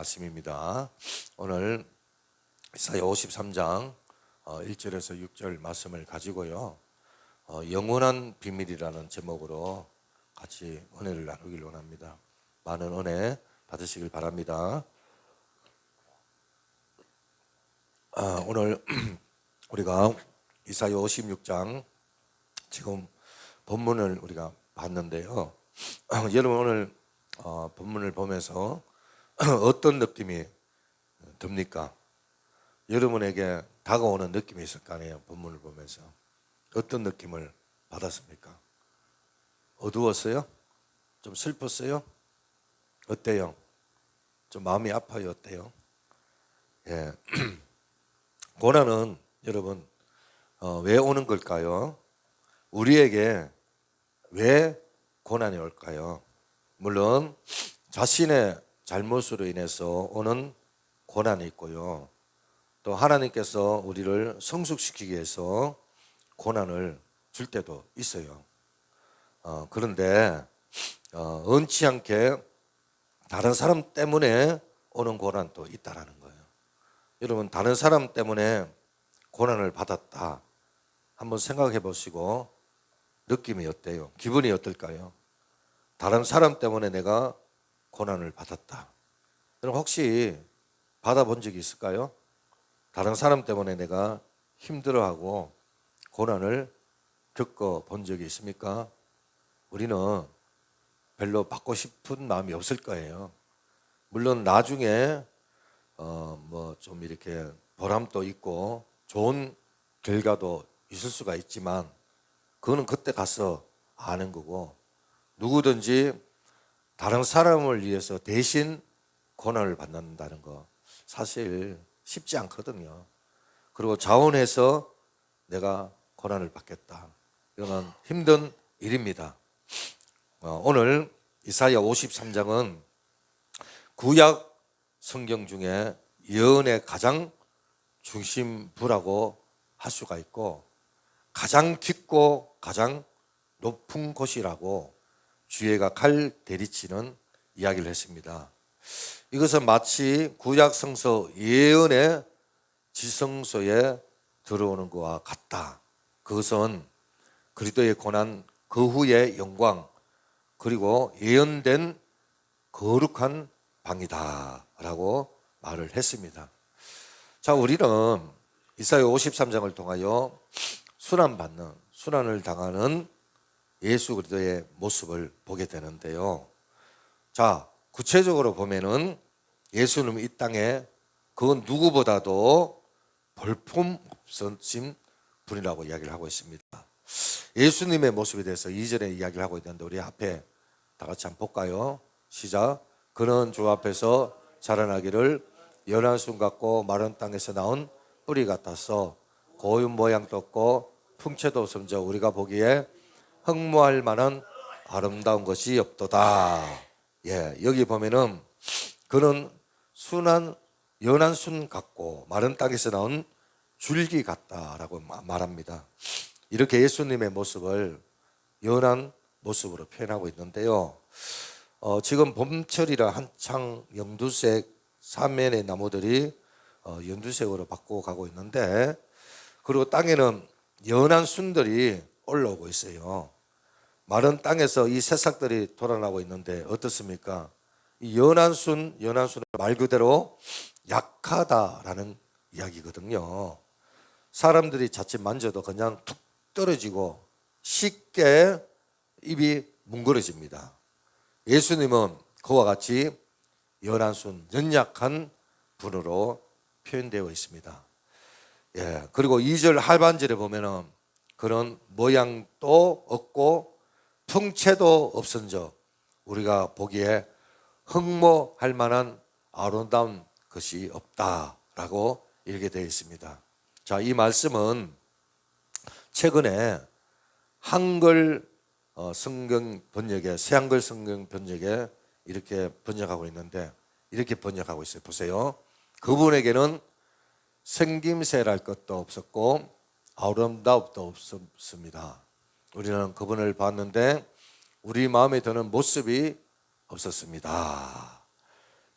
말씀입니다. 오늘 이사야 53장 1절에서 6절 말씀을 가지고요. 영원한 비밀이라는 제목으로 같이 은혜를 나누길 원합니다. 많은 은혜 받으시길 바랍니다. 오늘 우리가 이사야 56장 지금 본문을 우리가 봤는데요. 여러분 오늘 본문을 보면서 어떤 느낌이 듭니까? 여러분에게 다가오는 느낌이 있을 거 아니에요. 본문을 보면서 어떤 느낌을 받았습니까? 어두웠어요? 좀 슬펐어요? 어때요? 좀 마음이 아파요? 어때요? 예. 고난은 여러분 왜 오는 걸까요? 우리에게 왜 고난이 올까요? 물론 자신의 잘못으로 인해서 오는 고난이 있고요. 또 하나님께서 우리를 성숙시키기 위해서 고난을 줄 때도 있어요. 그런데 원치 않게 다른 사람 때문에 오는 고난도 있다라는 거예요. 여러분 다른 사람 때문에 고난을 받았다. 한번 생각해 보시고 느낌이 어때요? 기분이 어떨까요? 다른 사람 때문에 내가 고난을 받았다. 여러분 혹시 받아본 적이 있을까요? 다른 사람 때문에 내가 힘들어하고 고난을 겪어본 적이 있습니까? 우리는 별로 받고 싶은 마음이 없을 거예요. 물론 나중에 뭐 좀 이렇게 보람도 있고 좋은 결과도 있을 수가 있지만 그거는 그때 가서 아는 거고, 누구든지 다른 사람을 위해서 대신 고난을 받는다는 거 사실 쉽지 않거든요. 그리고 자원해서 내가 고난을 받겠다, 이거는 힘든 일입니다. 오늘 이사야 53장은 구약 성경 중에 예언의 가장 중심부라고 할 수가 있고 가장 깊고 가장 높은 곳이라고 주의가 칼 대리치는 이야기를 했습니다. 이것은 마치 구약 성서 예언의 지성소에 들어오는 것과 같다. 그것은 그리스도의 고난, 그 후의 영광, 그리고 예언된 거룩한 방이다 라고 말을 했습니다. 자, 우리는 이사야 53장을 통하여 순환을 당하는 예수 그리스도의 모습을 보게 되는데요. 자, 구체적으로 보면은 예수님 이 땅에 그 누구보다도 볼품 없으신 분이라고 이야기를 하고 있습니다. 예수님의 모습에 대해서 이전에 이야기를 하고 있는데 우리 앞에 다 같이 한번 볼까요? 시작. 그는 주 앞에서 자라나기를 연한 순 같고 마른 땅에서 나온 뿌리 같아서 고운 모양도 없고 풍채도 없음저 우리가 보기에 흠모할 만한 아름다운 것이 없도다. 예, 여기 보면은 그는 연한 순 같고 마른 땅에서 나온 줄기 같다라고 말합니다. 이렇게 예수님의 모습을 연한 모습으로 표현하고 있는데요. 지금 봄철이라 한창 연두색 사면의 나무들이 연두색으로 바꾸어 가고 있는데, 그리고 땅에는 연한 순들이 올라오고 있어요. 마른 땅에서 이 새싹들이 돌아나고 있는데 어떻습니까? 이 연한 순은 말 그대로 약하다라는 이야기거든요. 사람들이 자칫 만져도 그냥 툭 떨어지고 쉽게 입이 뭉그러집니다. 예수님은 그와 같이 연한 순, 연약한 분으로 표현되어 있습니다. 예, 그리고 2절 하반절에 보면은 그런 모양도 없고 풍채도 없은즉 우리가 보기에 흠모할 만한 아름다운 것이 없다라고 이렇게 되어 있습니다. 자, 이 말씀은 최근에 한글 성경 번역에, 새한글 성경 번역에 이렇게 번역하고 있는데 이렇게 번역하고 있어요. 보세요. 그분에게는 생김새랄 것도 없었고 아름다움도 없었습니다. 우리는 그분을 봤는데 우리 마음에 드는 모습이 없었습니다.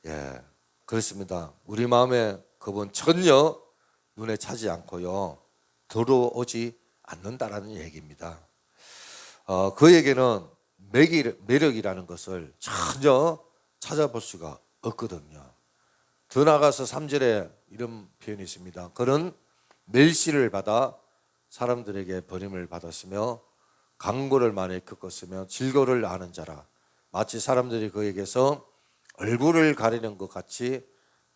예, 그렇습니다. 우리 마음에 그분 전혀 눈에 차지 않고요, 들어오지 않는다라는 얘기입니다. 그에게는 매력이라는 것을 전혀 찾아볼 수가 없거든요. 더 나아가서 3절에 이런 표현이 있습니다. 그는 멸시를 받아 사람들에게 버림을 받았으며 강고를 많이 겪었으며 질고를 아는 자라. 마치 사람들이 그에게서 얼굴을 가리는 것 같이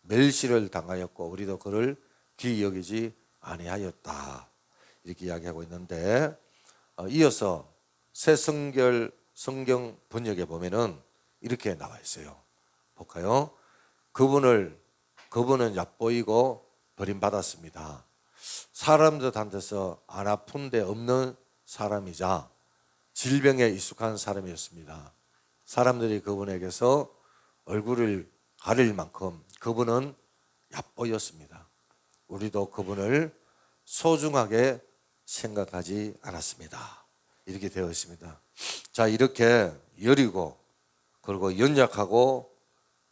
멸시를 당하였고 우리도 그를 귀히 여기지 아니하였다. 이렇게 이야기하고 있는데, 이어서 새 성경 번역에 보면은 이렇게 나와 있어요. 볼까요? 그분은 얕보이고 버림받았습니다. 사람들한테서 안 아픈 데 없는 사람이자 질병에 익숙한 사람이었습니다. 사람들이 그분에게서 얼굴을 가릴 만큼 그분은 얕보였습니다. 우리도 그분을 소중하게 생각하지 않았습니다. 이렇게 되어 있습니다. 자, 이렇게 여리고 그리고 연약하고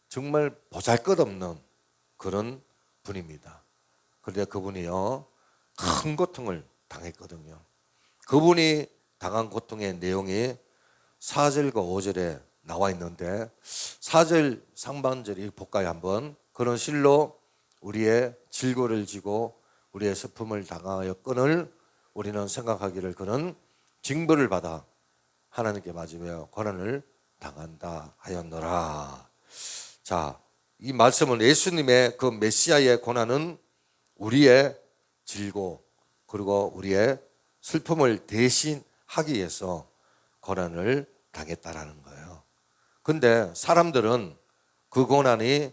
정말 보잘것없는 그런 분입니다. 그런데 그분이요, 큰 고통을 당했거든요. 그분이 당한 고통의 내용이 4절과 5절에 나와 있는데, 4절 상반절이 볼까요 한번? 그런 실로 우리의 질고를 지고 우리의 슬픔을 당하였거늘 우리는 생각하기를 그는 징벌을 받아 하나님께 맞으며 고난을 당한다 하였노라. 자, 이 말씀은 예수님의 그 메시아의 고난은 우리의 질고 그리고 우리의 슬픔을 대신하기 위해서 고난을 당했다라는 거예요. 근데 사람들은 그 고난이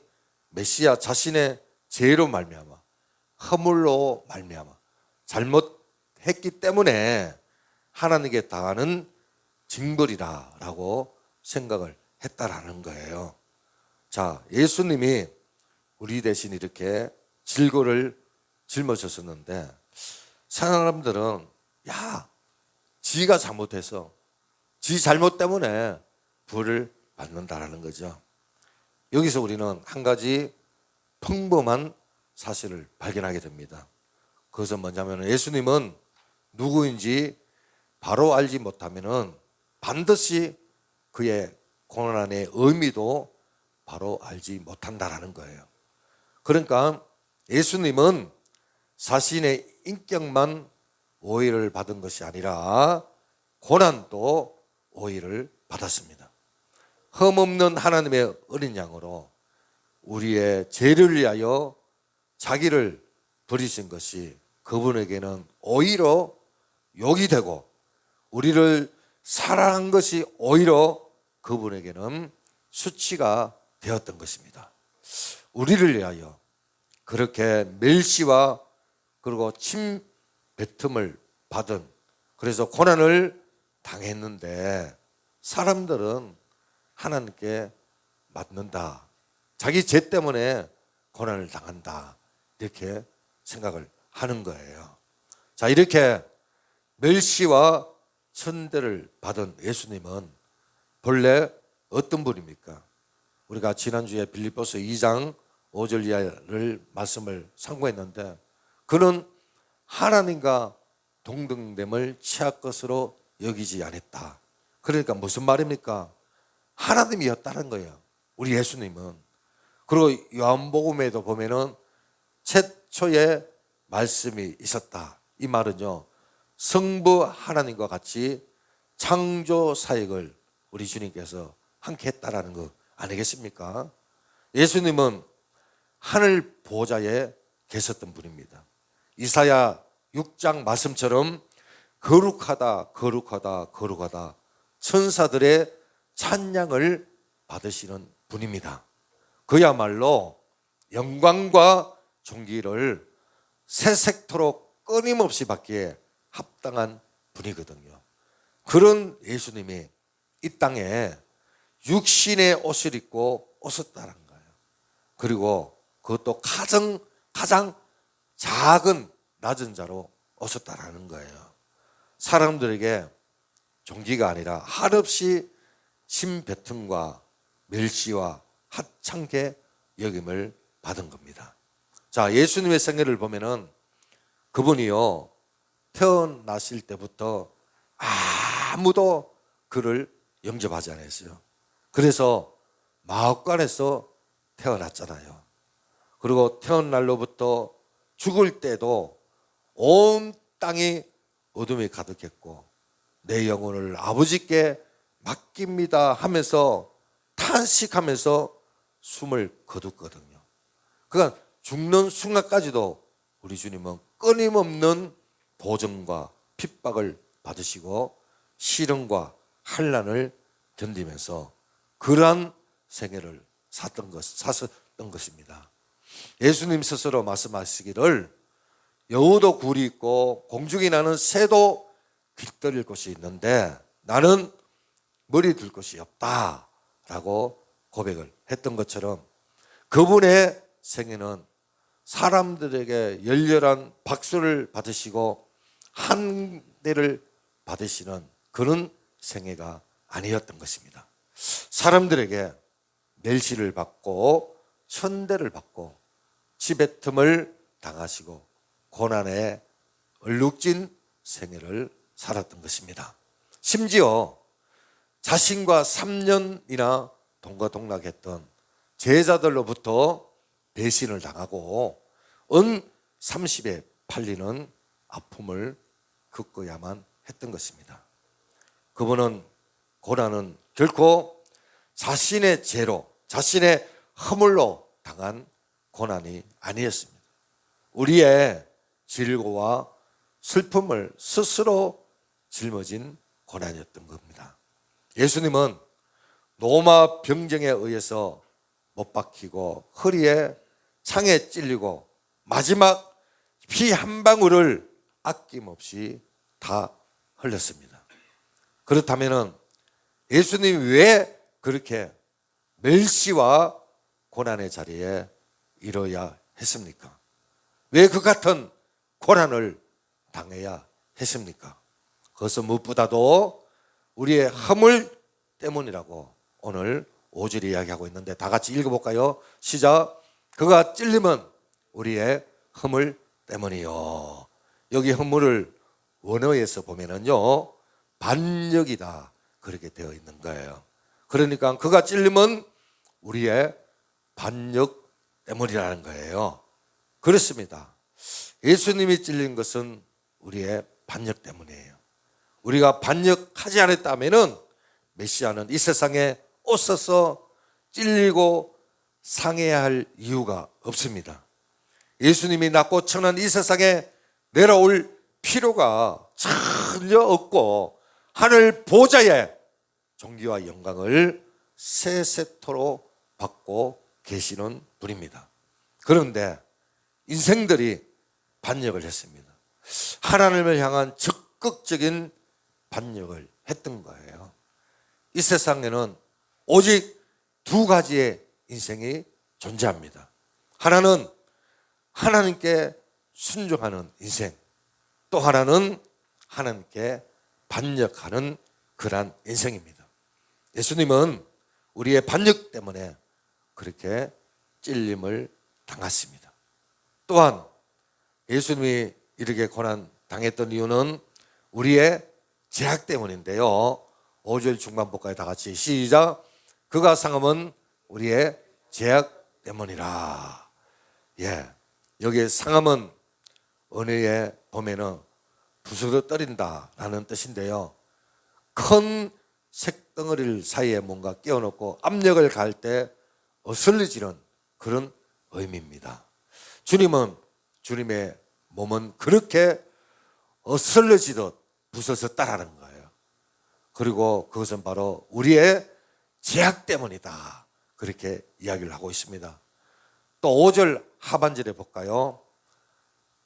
메시아 자신의 죄로 말미암아, 허물로 말미암아 잘못했기 때문에 하나님께 당하는 징벌이라고 생각을 했다라는 거예요. 자, 예수님이 우리 대신 이렇게 질고를 짊어졌었는데 사람들은 지가 잘못해서 지 잘못 때문에 벌을 받는다라는 거죠. 여기서 우리는 한 가지 평범한 사실을 발견하게 됩니다. 그것은 뭐냐면 예수님은 누구인지 바로 알지 못하면은 반드시 그의 고난의 의미도 바로 알지 못한다라는 거예요. 그러니까 예수님은 자신의 인격만 오해를 받은 것이 아니라 고난도 오해를 받았습니다. 흠없는 하나님의 어린 양으로 우리의 죄를 위하여 자기를 버리신 것이 그분에게는 오히려 욕이 되고, 우리를 사랑한 것이 오히려 그분에게는 수치가 되었던 것입니다. 우리를 위하여 그렇게 멸시와 그리고 침뱉음을 받은, 그래서 고난을 당했는데 사람들은 하나님께 맞는다, 자기 죄 때문에 고난을 당한다, 이렇게 생각을 하는 거예요. 자, 이렇게 멸시와 천대를 받은 예수님은 본래 어떤 분입니까? 우리가 지난주에 빌립보서 2장 5절 이하를 말씀을 상고했는데, 그는 하나님과 동등됨을 취할 것으로 여기지 않았다. 그러니까 무슨 말입니까? 하나님이었다는 거예요, 우리 예수님은. 그리고 요한복음에도 보면은 최초의 말씀이 있었다. 이 말은요, 성부 하나님과 같이 창조 사역을 우리 주님께서 함께 했다라는 거 아니겠습니까? 예수님은 하늘 보좌에 계셨던 분입니다. 이사야 6장 말씀처럼 거룩하다 거룩하다 거룩하다 천사들의 찬양을 받으시는 분입니다. 그야말로 영광과 존귀를 세색토록 끊임없이 받기에 합당한 분이거든요. 그런 예수님이 이 땅에 육신의 옷을 입고 오셨다는 거예요. 그리고 그것도 가장 작은 낮은 자로 오셨다는 거예요. 사람들에게 존귀가 아니라 한없이 심뱉음과 멸시와 하찮게 여김을 받은 겁니다. 자, 예수님의 생애를 보면은 그분이요, 태어나실 때부터 아무도 그를 영접하지 않았어요. 그래서 마ኅ관에서 태어났잖아요. 그리고 태어난 날로부터 죽을 때도 온 땅이 어둠이 가득했고 내 영혼을 아버지께 맡깁니다 하면서 탄식하면서 숨을 거뒀거든요. 그러니까 죽는 순간까지도 우리 주님은 끊임없는 도전과 핍박을 받으시고 시련과 환난을 견디면서 그러한 생애를 사셨던 것입니다. 예수님 스스로 말씀하시기를 여우도 굴이 있고 공중에 나는 새도 깃들일 곳이 있는데 나는 머리 둘 곳이 없다라고 고백을 했던 것처럼 그분의 생애는 사람들에게 열렬한 박수를 받으시고 한대를 받으시는 그런 생애가 아니었던 것입니다. 사람들에게 멸시를 받고 천대를 받고 지배틈을 당하시고 고난에 얼룩진 생애를 살았던 것입니다. 심지어 자신과 3년이나 동거동락했던 제자들로부터 배신을 당하고 은 30에 팔리는 아픔을 겪어야만 했던 것입니다. 그분은 고난은 결코 자신의 죄로 자신의 허물로 당한 고난이 아니었습니다. 우리의 질고와 슬픔을 스스로 짊어진 고난이었던 겁니다. 예수님은 로마 병정에 의해서 못 박히고 허리에 창에 찔리고 마지막 피 한 방울을 아낌없이 다 흘렸습니다. 그렇다면 예수님이 왜 그렇게 멸시와 고난의 자리에 이뤄야 했습니까? 왜 그 같은 고난을 당해야 했습니까? 그것은 무엇보다도 우리의 허물 때문이라고 오늘 5절에 이야기하고 있는데 다 같이 읽어볼까요? 시작. 그가 찔림은 우리의 허물 때문이요. 여기 허물을 원어에서 보면은요 반역이다 그렇게 되어 있는 거예요. 그러니까 그가 찔림은 우리의 반역 때문이라는 거예요. 그렇습니다. 예수님이 찔린 것은 우리의 반역 때문이에요. 우리가 반역하지 않았다면은 메시아는 이 세상에 오셔서 찔리고 상해야 할 이유가 없습니다. 예수님이 낳고 천한 이 세상에 내려올 필요가 전혀 없고 하늘 보좌의 존귀와 영광을 세세토록 받고 계시는 분입니다. 그런데 인생들이 반역을 했습니다. 하나님을 향한 적극적인 반역을 했던 거예요. 이 세상에는 오직 두 가지의 인생이 존재합니다. 하나는 하나님께 순종하는 인생, 또 하나는 하나님께 반역하는 그러한 인생입니다. 예수님은 우리의 반역 때문에 그렇게 찔림을 당했습니다. 또한 예수님이 이렇게 고난 당했던 이유는 우리의 죄악 때문인데요. 5절 중반 볼까요? 다 같이 시작. 그가 상함은 우리의 죄악 때문이라. 예, 여기 상함은 언어에 보면은 부스러 떨린다라는 뜻인데요. 큰 색덩어리를 사이에 뭔가 끼워놓고 압력을 가할 때 어슬리지는 그런 의미입니다. 주님의 몸은 그렇게 어슬러지듯 부서졌다라는 거예요. 그리고 그것은 바로 우리의 죄악 때문이다 그렇게 이야기를 하고 있습니다. 또 5절 하반절에 볼까요?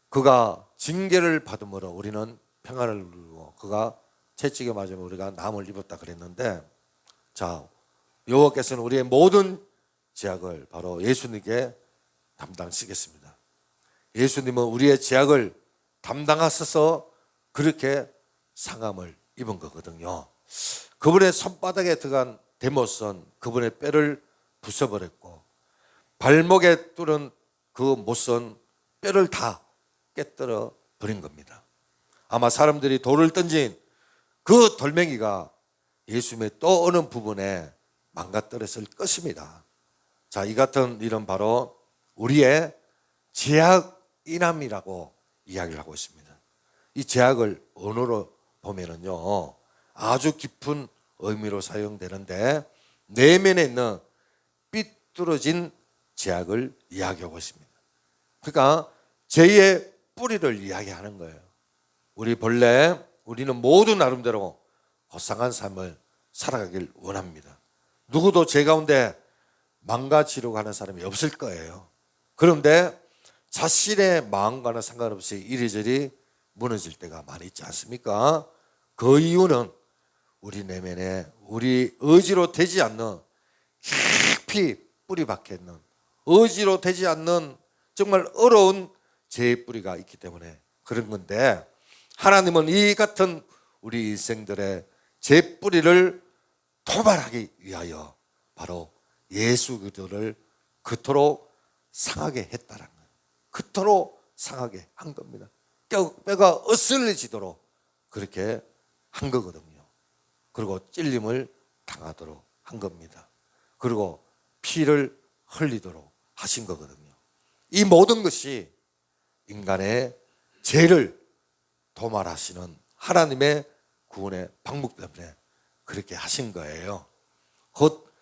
그가 징계를 받음으로 우리는 평안을 누리고 그가 채찍에 맞으면 우리가 남을 입었다 그랬는데, 자, 여호와께서는 우리의 모든 죄악을 바로 예수님께 담당시켰습니다. 예수님은 우리의 죄악을 담당하셔서 그렇게 상함을 입은 거거든요. 그분의 손바닥에 들어간 대못은 그분의 뼈를 부숴버렸고 발목에 뚫은 그 못선 뼈를 다 깨뜨려 버린 겁니다. 아마 사람들이 돌을 던진 그 돌멩이가 예수님의 또 어느 부분에 망가뜨렸을 것입니다. 자, 이 같은 일은 바로 우리의 죄악인함이라고 이야기를 하고 있습니다. 이 죄악을 언어로 보면은요, 아주 깊은 의미로 사용되는데 내면에 있는 삐뚤어진 죄악을 이야기하고 있습니다. 그러니까 죄의 뿌리를 이야기하는 거예요. 우리는 모두 나름대로 고상한 삶을 살아가길 원합니다. 누구도 죄 가운데 망가지려고 하는 사람이 없을 거예요. 그런데 자신의 마음과는 상관없이 이리저리 무너질 때가 많이 있지 않습니까? 그 이유는 우리 내면에 우리 의지로 되지 않는 깊이 뿌리 박혀 있는, 의지로 되지 않는 정말 어려운 죄의 뿌리가 있기 때문에 그런 건데, 하나님은 이 같은 우리 인생들의 죄 뿌리를 도발하기 위하여 바로 예수 그리스도를 그토록 상하게 했다는 거예요. 그토록 상하게 한 겁니다. 뼈가 으슬려지도록 그렇게 한 거거든요. 그리고 찔림을 당하도록 한 겁니다. 그리고 피를 흘리도록 하신 거거든요. 이 모든 것이 인간의 죄를 도말하시는 하나님의 구원의 방법 때문에 그렇게 하신 거예요. 곧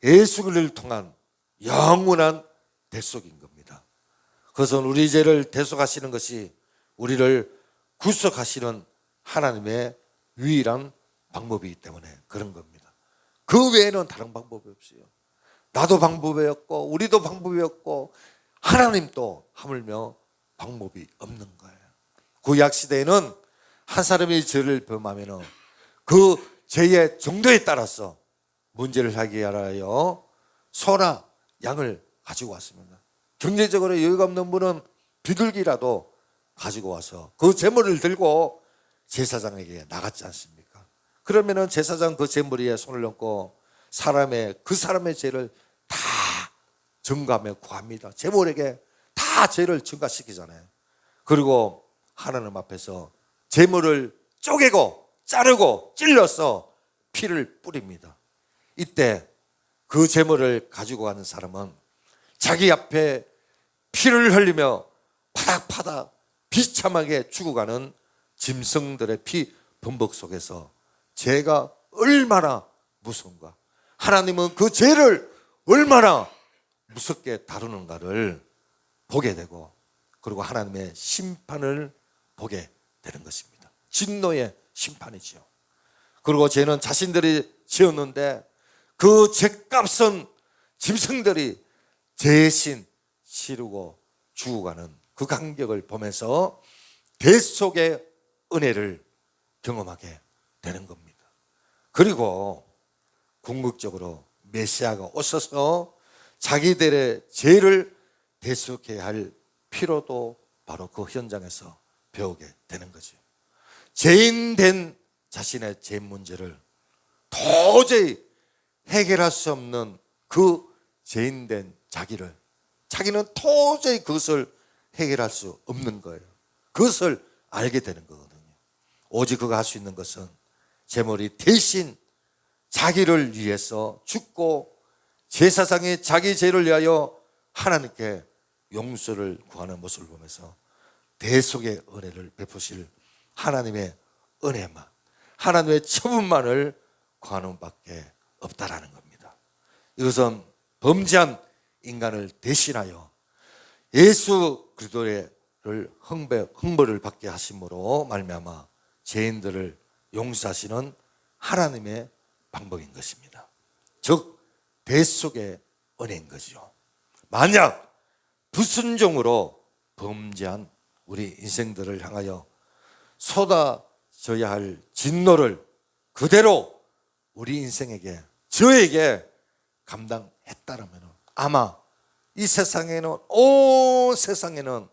예수 그리스도를 통한 영원한 대속인 겁니다. 그것은 우리 죄를 대속하시는 것이 우리를 구속하시는 하나님의 유일한 방법이기 때문에 그런 겁니다. 그 외에는 다른 방법이 없어요. 나도 방법이 없고 우리도 방법이 없고 하나님도 하물며 방법이 없는 거예요. 구약 시대에는 한 사람이 죄를 범하면 그 죄의 정도에 따라서 문제를 해결하여 소나 양을 가지고 왔습니다. 경제적으로 여유가 없는 분은 비둘기라도 가지고 와서 그 제물을 들고 제사장에게 나갔지 않습니까? 그러면은 제사장 그 제물 위에 손을 얹고 그 사람의 죄를 다 증가하며 구합니다. 제물에게 다 죄를 증가시키잖아요. 그리고 하나님 앞에서 제물을 쪼개고 자르고 찔러서 피를 뿌립니다. 이때 그 제물을 가지고 가는 사람은 자기 앞에 피를 흘리며 파닥파닥 비참하게 죽어가는 짐승들의 피 범벅 속에서 죄가 얼마나 무서운가, 하나님은 그 죄를 얼마나 무섭게 다루는가를 보게 되고, 그리고 하나님의 심판을 보게 되는 것입니다. 진노의 심판이죠. 그리고 죄는 자신들이 지었는데 그 죄값은 짐승들이 대신 치르고 죽어가는 그 간격을 보면서 대속의 은혜를 경험하게 되는 겁니다. 그리고 궁극적으로 메시아가 오셔서 자기들의 죄를 대속해야 할 필요도 바로 그 현장에서 배우게 되는 거죠. 죄인된 자신의 죄 문제를 도저히 해결할 수 없는 그 죄인된 자기는 도저히 그것을 해결할 수 없는 거예요. 그것을 알게 되는 거거든요. 오직 그가 할 수 있는 것은 제물이 대신 자기를 위해서 죽고 제사장이 자기 죄를 위하여 하나님께 용서를 구하는 모습을 보면서 대속의 은혜를 베푸실 하나님의 은혜만, 하나님의 처분만을 구하는 밖에 없다라는 겁니다. 이것은 범죄한 인간을 대신하여 예수 그리스도를 형벌을 받게 하심으로 말미암아 죄인들을 용서하시는 하나님의 방법인 것입니다. 즉 대속의 은혜인 거죠. 만약 불순종으로 범죄한 우리 인생들을 향하여 쏟아져야 할 진노를 그대로 우리 인생에게, 저에게 감당했다라면 아마 이 세상에는, 온 세상에는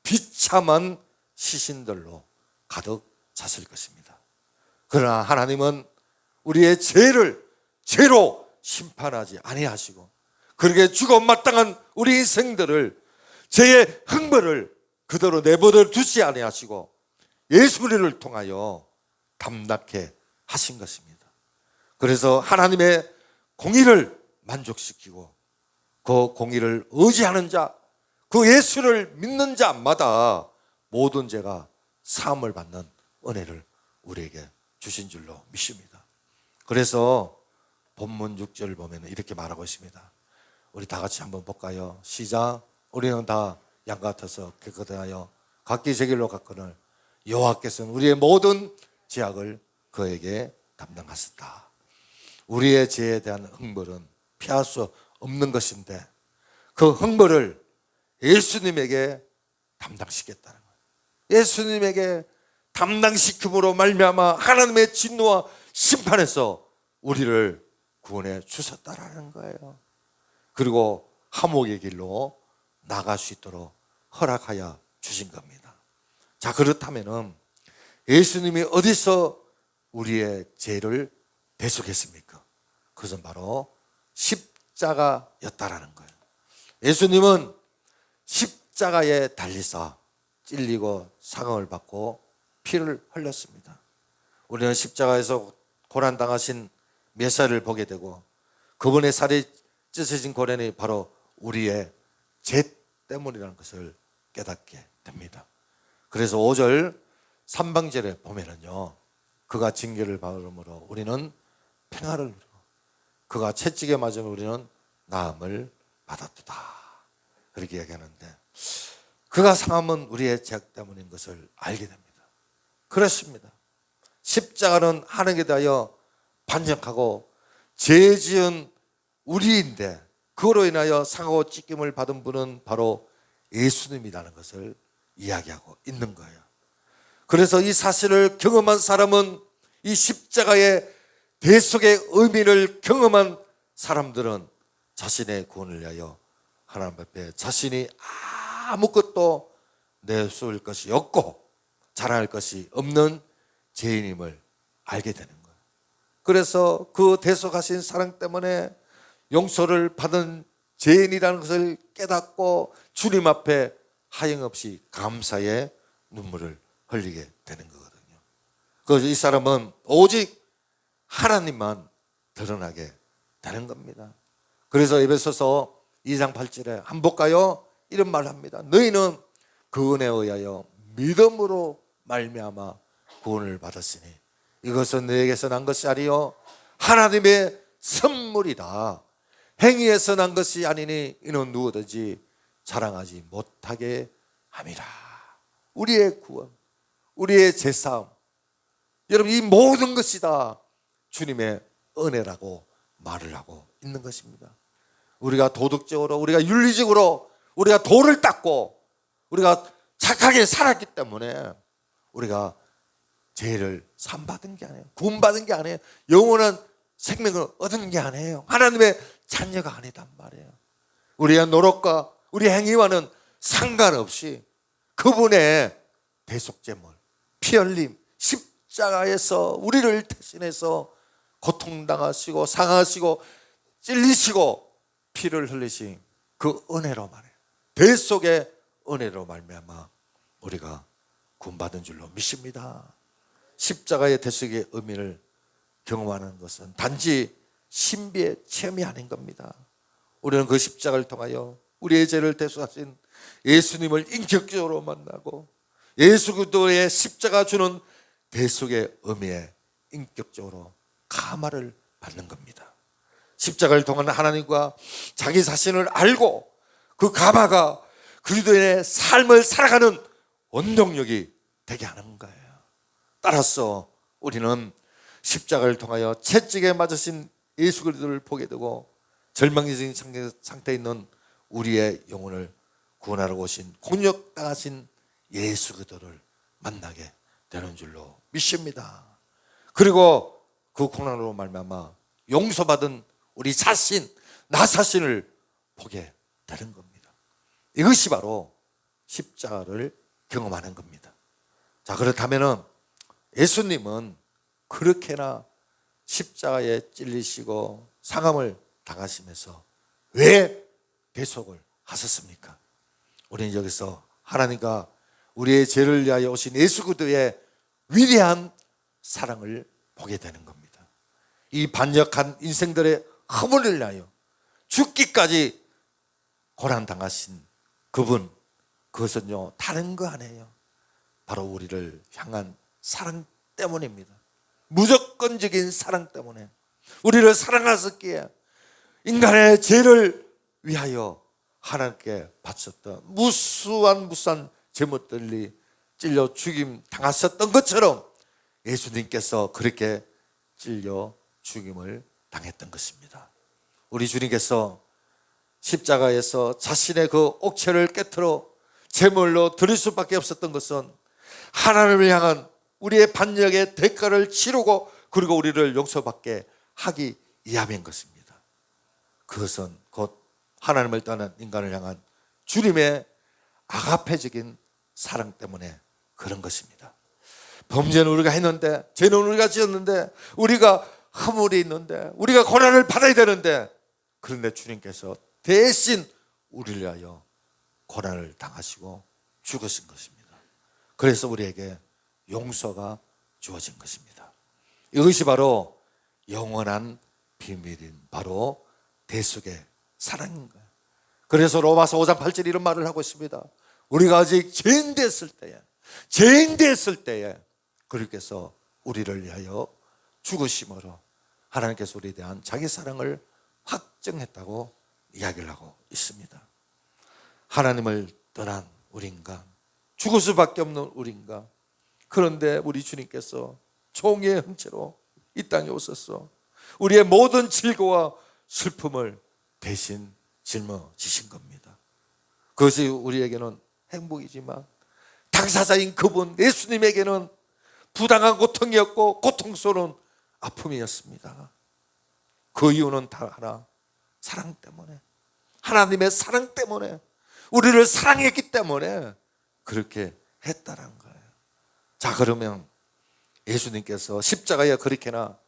비참한 시신들로 가득 찼을 것입니다. 그러나 하나님은 우리의 죄를 죄로 심판하지 아니하시고 그렇게 죽어 마땅한 우리 인생들을, 죄의 형벌을 그대로 내버려 두지 아니하시고 예수 그리스도를 통하여 담당케 하신 것입니다. 그래서 하나님의 공의를 만족시키고 그 공의를 의지하는 자, 그 예수를 믿는 자마다 모든 죄가 사함을 받는 은혜를 우리에게 주신 줄로 믿습니다. 그래서 본문 6절을 보면 이렇게 말하고 있습니다. 우리 다 같이 한번 볼까요? 시작. 우리는 다 양 같아서 깨끗하여 각기 제 길로 갔거늘 여호와께서는 우리의 모든 죄악을 그에게 담당하셨다. 우리의 죄에 대한 형벌은 피할 수 없는 것인데 그 형벌을 예수님에게 담당시켰다는 거예요. 예수님에게 담당시킴으로 말미암아 하나님의 진노와 심판에서 우리를 구원해 주셨다라는 거예요. 그리고 화목의 길로 나갈 수 있도록 허락하여 주신 겁니다. 자, 그렇다면은 예수님이 어디서 우리의 죄를 대속했습니까? 그것은 바로 십자가였다라는 거예요. 예수님은 십자가에 달리사 찔리고 상함을 받고 피를 흘렸습니다. 우리는 십자가에서 고난당하신 메시아를 보게 되고 그분의 살이 찢어진 고난이 바로 우리의 죄 때문이라는 것을 깨닫게 됩니다. 그래서 5절 3방절에 보면은요, 그가 징계를 받음으로 우리는 평화를 누리고 그가 채찍에 맞으면 우리는 나음을 받았도다, 그렇게 얘기하는데 그가 상함은 우리의 죄악 때문인 것을 알게 됩니다. 그렇습니다. 십자가는 하나님께 대하여 반역하고 죄 지은 우리인데 그로 인하여 상하고 찢김을 받은 분은 바로 예수님이라는 것을 이야기하고 있는 거예요. 그래서 이 사실을 경험한 사람은, 이 십자가의 대속의 의미를 경험한 사람들은 자신의 구원을 위하여 하나님 앞에 자신이 아무것도 내세울 것이 없고 자랑할 것이 없는 죄인임을 알게 되는 거예요. 그래서 그 대속하신 사랑 때문에 용서를 받은 죄인이라는 것을 깨닫고 주님 앞에 하염없이 감사의 눈물을 흘리게 되는 거거든요. 그래서 이 사람은 오직 하나님만 드러나게 되는 겁니다. 그래서 에베소서 2장 8절에 한번 볼까요? 이런 말을 합니다. 너희는 그 은혜에 의하여 믿음으로 말미암아 구원을 받았으니 이것은 너에게서 난 것이 아니요 하나님의 선물이다. 행위에서 난 것이 아니니 이는 누구든지 자랑하지 못하게 함이라. 우리의 구원, 우리의 제사함, 여러분 이 모든 것이 다 주님의 은혜라고 말을 하고 있는 것입니다. 우리가 도덕적으로, 우리가 윤리적으로 우리가 도를 닦고 우리가 착하게 살았기 때문에 우리가 죄를 사함받은 게 아니에요. 구원받은 게 아니에요. 영원한 생명을 얻은 게 아니에요. 하나님의 자녀가 아니단 말이에요. 우리의 노력과 우리 행위와는 상관없이 그분의 대속제물, 피 흘림, 십자가에서 우리를 대신해서 고통당하시고 상하시고 찔리시고 피를 흘리신 그 은혜로 말해요. 대속의 은혜로 말미암아 우리가 구원받은 줄로 믿습니다. 십자가의 대속의 의미를 경험하는 것은 단지 신비의 체험이 아닌 겁니다. 우리는 그 십자가를 통하여 우리의 죄를 대속하신 예수님을 인격적으로 만나고 예수 그리스도의 십자가 주는 대속의 의미에 인격적으로 감화를 받는 겁니다. 십자가를 통한 하나님과 자기 자신을 알고 그 감화가 그리스도의 삶을 살아가는 원동력이 되게 하는 거예요. 따라서 우리는 십자가를 통하여 채찍에 맞으신 예수 그리스도를 보게 되고 절망적인 상태에 있는 우리의 영혼을 구원하러 오신 공격당하신 예수 그리스도를 만나게 되는 줄로 믿습니다. 그리고 그 고난으로 말미암아 용서받은 우리 자신, 나 자신을 보게 되는 겁니다. 이것이 바로 십자가를 경험하는 겁니다. 자, 그렇다면은 예수님은 그렇게나 십자가에 찔리시고 상함을 당하시면서 왜 대속을 하셨습니까? 우리는 여기서 하나님과 우리의 죄를 위하여 오신 예수 그리스도의 위대한 사랑을 보게 되는 겁니다. 이 반역한 인생들의 허물을 위하여 죽기까지 고난당하신 그분, 그것은요 다른 거 아니에요. 바로 우리를 향한 사랑 때문입니다. 무조건적인 사랑 때문에 우리를 사랑하셨기에 인간의 죄를 위하여 하나님께 바쳤던 무수한 제물들이 찔려 죽임 당하셨던 것처럼 예수님께서 그렇게 찔려 죽임을 당했던 것입니다. 우리 주님께서 십자가에서 자신의 그 옥체를 깨트려 제물로 드릴 수밖에 없었던 것은 하나님을 향한 우리의 반역의 대가를 치르고 그리고 우리를 용서받게 하기 위함인 것입니다. 그것은 곧 하나님을 떠난 인간을 향한 주님의 아가페적인 사랑 때문에 그런 것입니다. 범죄는 우리가 했는데, 죄는 우리가 지었는데, 우리가 허물이 있는데, 우리가 고난을 받아야 되는데, 그런데 주님께서 대신 우리를 위하여 고난을 당하시고 죽으신 것입니다. 그래서 우리에게 용서가 주어진 것입니다. 이것이 바로 영원한 비밀인 바로 대속의 사랑인 거예요. 그래서 로마서 5장 8절 이런 말을 하고 있습니다. 우리가 아직 죄인 됐을 때에 그리스도께서 우리를 위하여 죽으심으로 하나님께서 우리에 대한 자기 사랑을 확정했다고 이야기를 하고 있습니다. 하나님을 떠난 우리 인간, 죽을 수밖에 없는 우리 인간, 그런데 우리 주님께서 종의 형체로 이 땅에 오셔서 우리의 모든 질고와 슬픔을 대신 짊어지신 겁니다. 그것이 우리에게는 행복이지만 당사자인 그분 예수님에게는 부당한 고통이었고 고통스러운 아픔이었습니다. 그 이유는 다 하나, 사랑 때문에, 하나님의 사랑 때문에, 우리를 사랑했기 때문에 그렇게 했다는 거예요. 자, 그러면 예수님께서 십자가에 그렇게나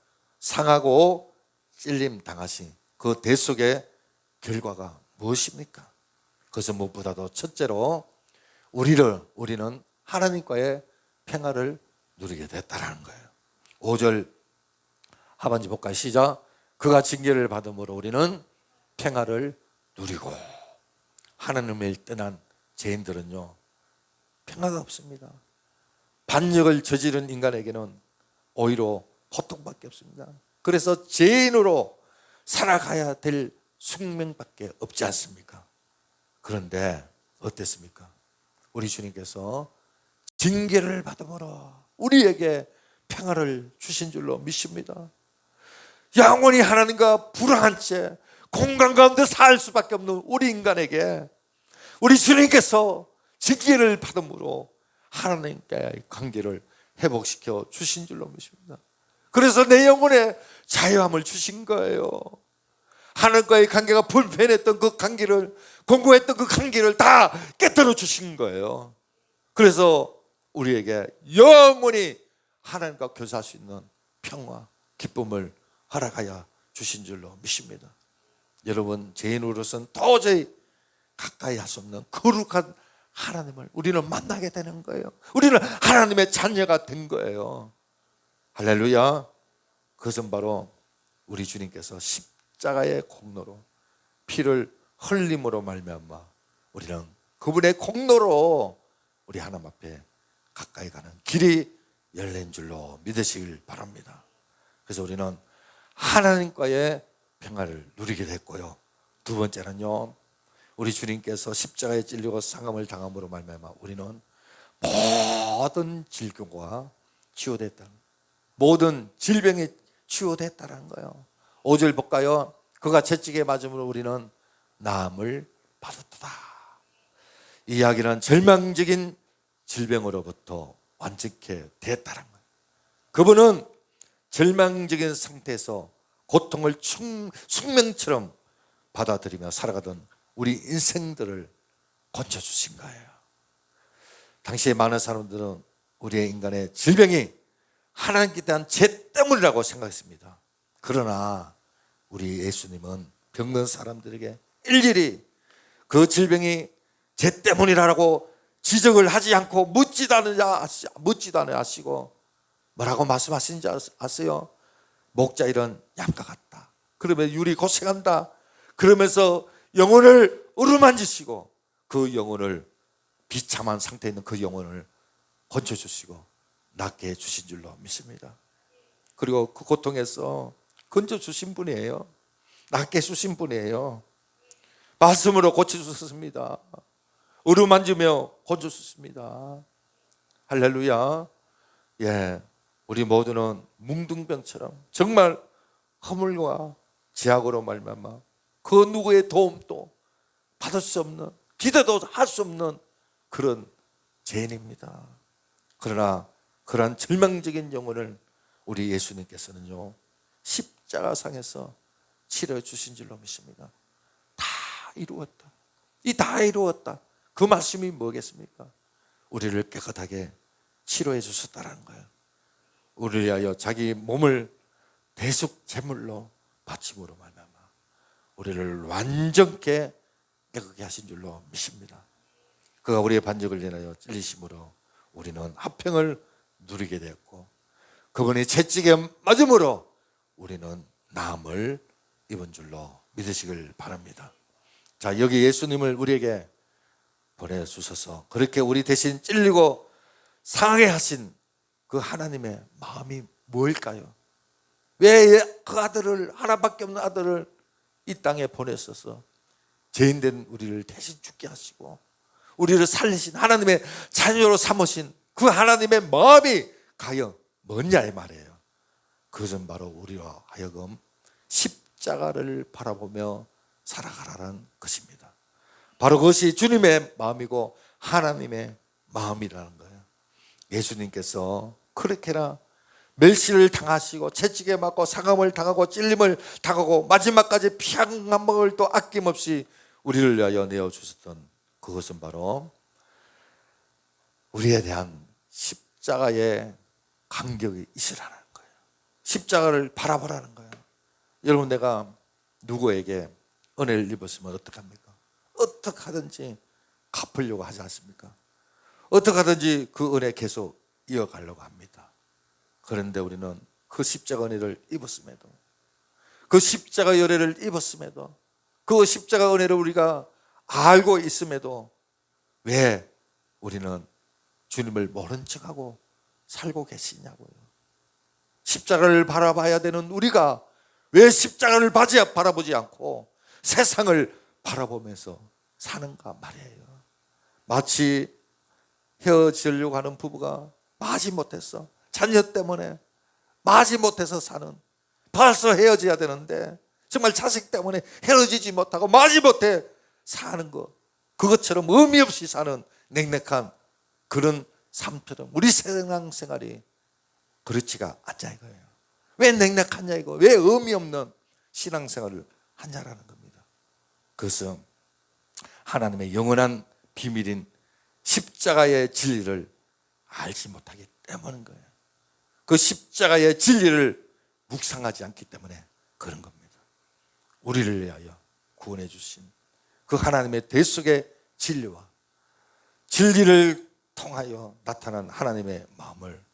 상하고 찔림 당하신 그 대속의 결과가 무엇입니까? 그것은 무엇보다도 첫째로 우리는 하나님과의 평화를 누리게 됐다는 거예요. 5절 하반지 볼까요? 시작. 그가 징계를 받음으로 우리는 평화를 누리고. 하나님을 떠난 죄인들은요 평화가 없습니다. 반역을 저지른 인간에게는 오히려 고통밖에 없습니다. 그래서 죄인으로 살아가야 될 숙명밖에 없지 않습니까? 그런데 어땠습니까? 우리 주님께서 징계를 받음으로 우리에게 평화를 주신 줄로 믿습니다. 영원히 하나님과 불화한 채 공간 가운데 살 수밖에 없는 우리 인간에게 우리 주님께서 징계를 받음으로 하나님과의 관계를 회복시켜 주신 줄로 믿습니다. 그래서 내 영혼에 자유함을 주신 거예요. 하나님과의 관계가 불편했던 그 관계를, 공고했던 그 관계를 다 깨뜨려 주신 거예요. 그래서 우리에게 영원히 하나님과 교제할 수 있는 평화, 기쁨을 허락하여 주신 줄로 믿습니다. 여러분, 죄인으로서는 도저히 가까이 할 수 없는 거룩한 하나님을 우리는 만나게 되는 거예요. 우리는 하나님의 자녀가 된 거예요. 할렐루야. 그것은 바로 우리 주님께서 십자가의 공로로 피를 흘림으로 말미암아 우리는 그분의 공로로 우리 하나님 앞에 가까이 가는 길이 열린 줄로 믿으시길 바랍니다. 그래서 우리는 하나님과의 평화를 누리게 됐고요. 두 번째는요, 우리 주님께서 십자가에 찔리고 상함을 당함으로 말미암아 우리는 모든 질병과 치유됐다는, 모든 질병이 치유됐다는 거예요. 5절 볼까요? 그가 채찍에 맞음으로 우리는 나음을 받았도다. 이 이야기는 절망적인 질병으로부터 완전케 됐다는 거예요. 그분은 절망적인 상태에서 고통을 숙명처럼 받아들이며 살아가던 우리 인생들을 고쳐주신 거예요. 당시에 많은 사람들은 우리의 인간의 질병이 하나님께 대한 죄 때문이라고 생각했습니다. 그러나 우리 예수님은 병든 사람들에게 일일이 그 질병이 제 때문이라고 지적을 하지 않고 묻지도 않으냐 하시고 뭐라고 말씀하시는지 아세요? 목자 이런 양과 같다. 그러면 유리 고생한다. 그러면서 영혼을 어루만지시고 그 영혼을 비참한 상태에 있는 그 영혼을 건져주시고 낫게 해주신 줄로 믿습니다. 그리고 그 고통에서 건져주신 분이에요. 낫게 해주신 분이에요. 말씀으로 고쳐주셨습니다. 어루만지며 건져주셨습니다. 할렐루야. 예, 우리 모두는 뭉둥병처럼 정말 허물과 제약으로 말미암아 그 누구의 도움도 받을 수 없는, 기대도 할 수 없는 그런 죄인입니다. 그러나 그러한 절망적인 영혼을 우리 예수님께서는요 십자가상에서 치료해 주신 줄로 믿습니다. 다 이루었다. 이 다 이루었다. 그 말씀이 뭐겠습니까? 우리를 깨끗하게 치료해 주셨다는 거예요. 우리를 위하여 자기 몸을 대속 제물로 바침으로 말미암아 우리를 완전케 깨끗게 하신 줄로 믿습니다. 그가 우리의 반역을 인하여 찔리심으로 우리는 화평을 누리게 되었고 그분이 채찍에 맞음으로 우리는 나음을 입은 줄로 믿으시길 바랍니다. 자, 여기 예수님을 우리에게 보내주셔서 그렇게 우리 대신 찔리고 상하게 하신 그 하나님의 마음이 뭘까요? 왜 그 아들을, 하나밖에 없는 아들을 이 땅에 보내셔서 죄인된 우리를 대신 죽게 하시고 우리를 살리신 하나님의 자녀로 삼으신 그 하나님의 마음이 과연 뭐냐 이 말이에요. 그것은 바로 우리와 하여금 십자가를 바라보며 살아가라는 것입니다. 바로 그것이 주님의 마음이고 하나님의 마음이라는 거예요. 예수님께서 그렇게나 멸시를 당하시고 채찍에 맞고 상함을 당하고 찔림을 당하고 마지막까지 피 한 방울도 아낌없이 우리를 위하여 내어주셨던 그것은 바로 우리에 대한 십자가의 간격이 있으라는 거예요. 십자가를 바라보라는 거예요. 여러분, 내가 누구에게 은혜를 입었으면 어떡합니까? 어떻게 하든지 갚으려고 하지 않습니까? 어떻게 하든지 그 은혜 계속 이어가려고 합니다. 그런데 우리는 그 십자가 은혜를 입었음에도, 그 십자가 은혜를 입었음에도, 그 십자가 은혜를 우리가 알고 있음에도 왜 우리는 주님을 모른 척하고 살고 계시냐고요. 십자가를 바라봐야 되는 우리가 왜 십자가를 바라보지 않고 세상을 바라보면서 사는가 말이에요. 마치 헤어지려고 하는 부부가 마지못해서, 자녀 때문에 마지못해서 사는, 벌써 헤어져야 되는데 정말 자식 때문에 헤어지지 못하고 마지못해 사는 것, 그것처럼 의미 없이 사는 냉랭한 그런 삶처럼 우리 신앙생활이 그렇지가 않냐 이거예요. 왜 냉랭하냐 이거, 왜 의미 없는 신앙생활을 하냐라는 겁니다. 그것은 하나님의 영원한 비밀인 십자가의 진리를 알지 못하기 때문인 거예요. 그 십자가의 진리를 묵상하지 않기 때문에 그런 겁니다. 우리를 위하여 구원해 주신 그 하나님의 대속의 진리와 진리를 통하여 나타난 하나님의 마음을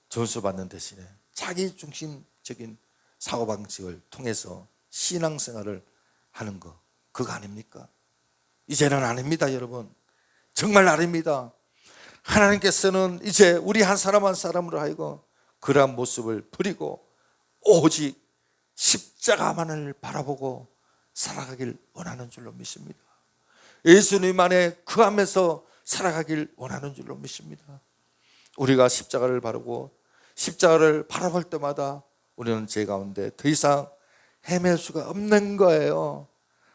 전수받는 대신에 자기 중심적인 사고방식을 통해서 신앙생활을 하는 거, 그거 아닙니까? 이제는 아닙니다, 여러분. 정말 아닙니다. 하나님께서는 이제 우리 한 사람 한 사람으로 하여금 그러한 모습을 버리고 오직 십자가만을 바라보고 살아가길 원하는 줄로 믿습니다. 예수님 안에 거하면서 살아가길 원하는 줄로 믿습니다. 우리가 십자가를 바라고 십자가를 바라볼 때마다 우리는 죄 가운데 더 이상 헤맬 수가 없는 거예요.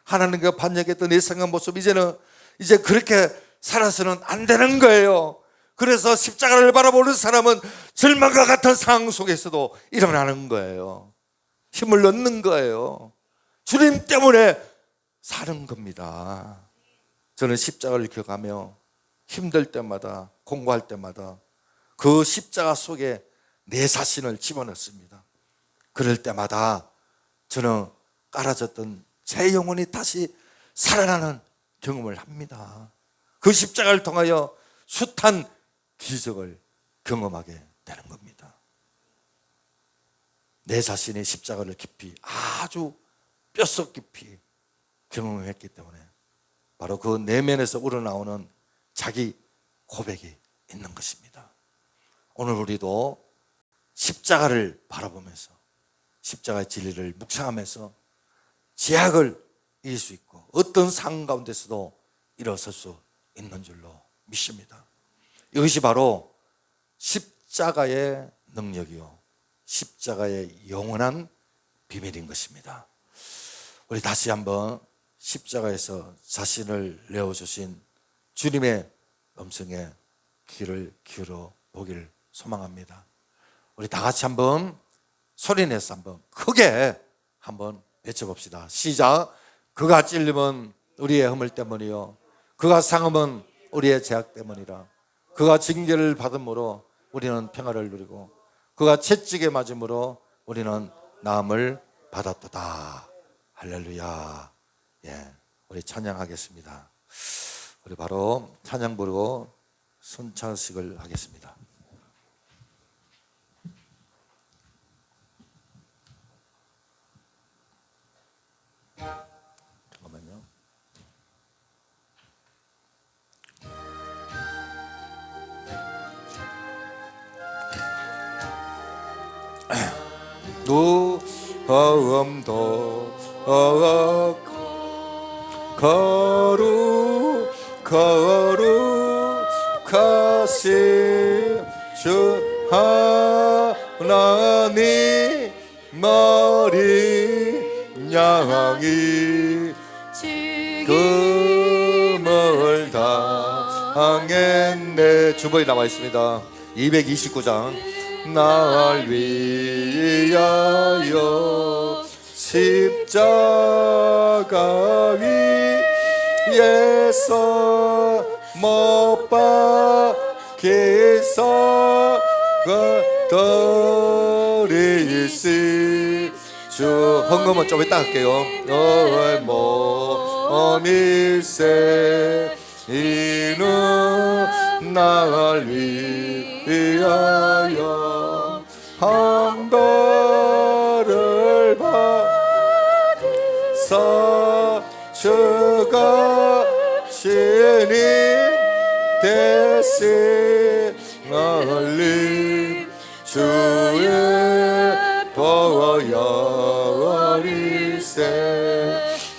하나님과 반역했던 예상한 모습, 이제는 이제 그렇게 살아서는 안 되는 거예요. 그래서 십자가를 바라보는 사람은 절망과 같은 상황 속에서도 일어나는 거예요. 힘을 얻는 거예요. 주님 때문에 사는 겁니다. 저는 십자가를 기억하며 힘들 때마다, 공부할 때마다 그 십자가 속에 내 자신을 집어넣습니다. 그럴 때마다 저는 깔아졌던 제 영혼이 다시 살아나는 경험을 합니다. 그 십자가를 통하여 숱한 기적을 경험하게 되는 겁니다. 내 자신의 십자가를 깊이, 아주 뼛속 깊이 경험했기 때문에 바로 그 내면에서 우러나오는 자기 고백이 있는 것입니다. 오늘 우리도 십자가를 바라보면서 십자가의 진리를 묵상하면서 제약을 이길 수 있고 어떤 상황 가운데서도 일어설 수 있는 줄로 믿습니다. 이것이 바로 십자가의 능력이요 십자가의 영원한 비밀인 것입니다. 우리 다시 한번 십자가에서 자신을 내어주신 주님의 음성에 귀를 기울여 보기를 소망합니다. 우리 다 같이 한번 소리내서 한번 크게 한번 외쳐봅시다. 시작. 그가 찔림은 우리의 허물 때문이요 그가 상함은 우리의 죄악 때문이라. 그가 징계를 받음으로 우리는 평화를 누리고 그가 채찍에 맞음으로 우리는 나음을 받았도다. 할렐루야. 예, 우리 찬양하겠습니다. 우리 바로 찬양 부르고 순찬식을 하겠습니다. 잠깐만요. 누험도 거룩하신 주 하나님 머리 양이 금을 당했네. 주번이 나와 있습니다. 229장. 날 위하여 십자가 위에서 못 박혀서 거들이시 주 헌금은 좀 이따 할게요. 너의 몸이세 이는 날 위하여 황도를 받사 주가 신이 대신 날림 주의 보혈이세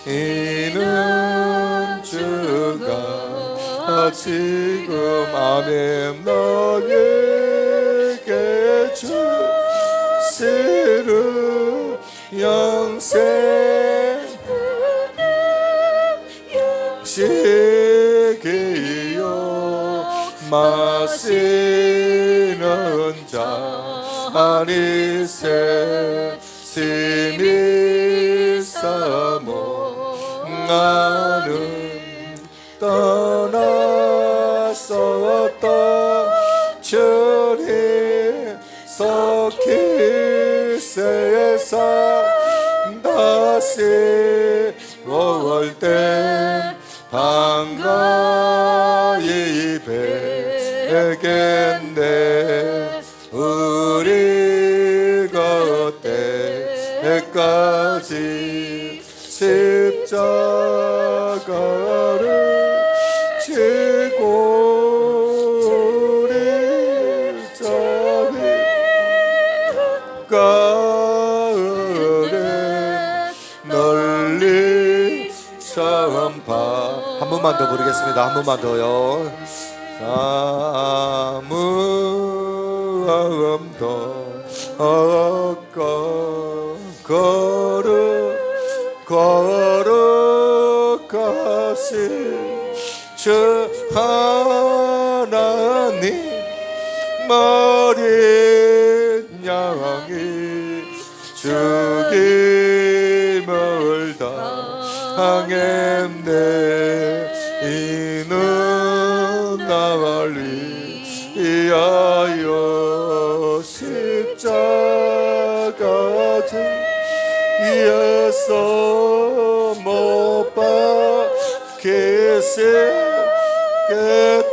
이는 주가 지금 아멘 너에게 주시는 영생 시기요 마시는 자 아니세 심히 사모하는 떠났었던 주님 속히세에서 다시 올 때 반가이 뵙겠네. 우리 그때까지 십자가를 지고 우리 자비 가을에 널리 참파. 한 번만 더 부르겠습니다. 한 번만 더요. 아무함도 없고 거룩하신 주 하나님 머린 양이 죽임을 당했네. 이는 나를 위하여 십자가 위에서 못 박혀 깨끗이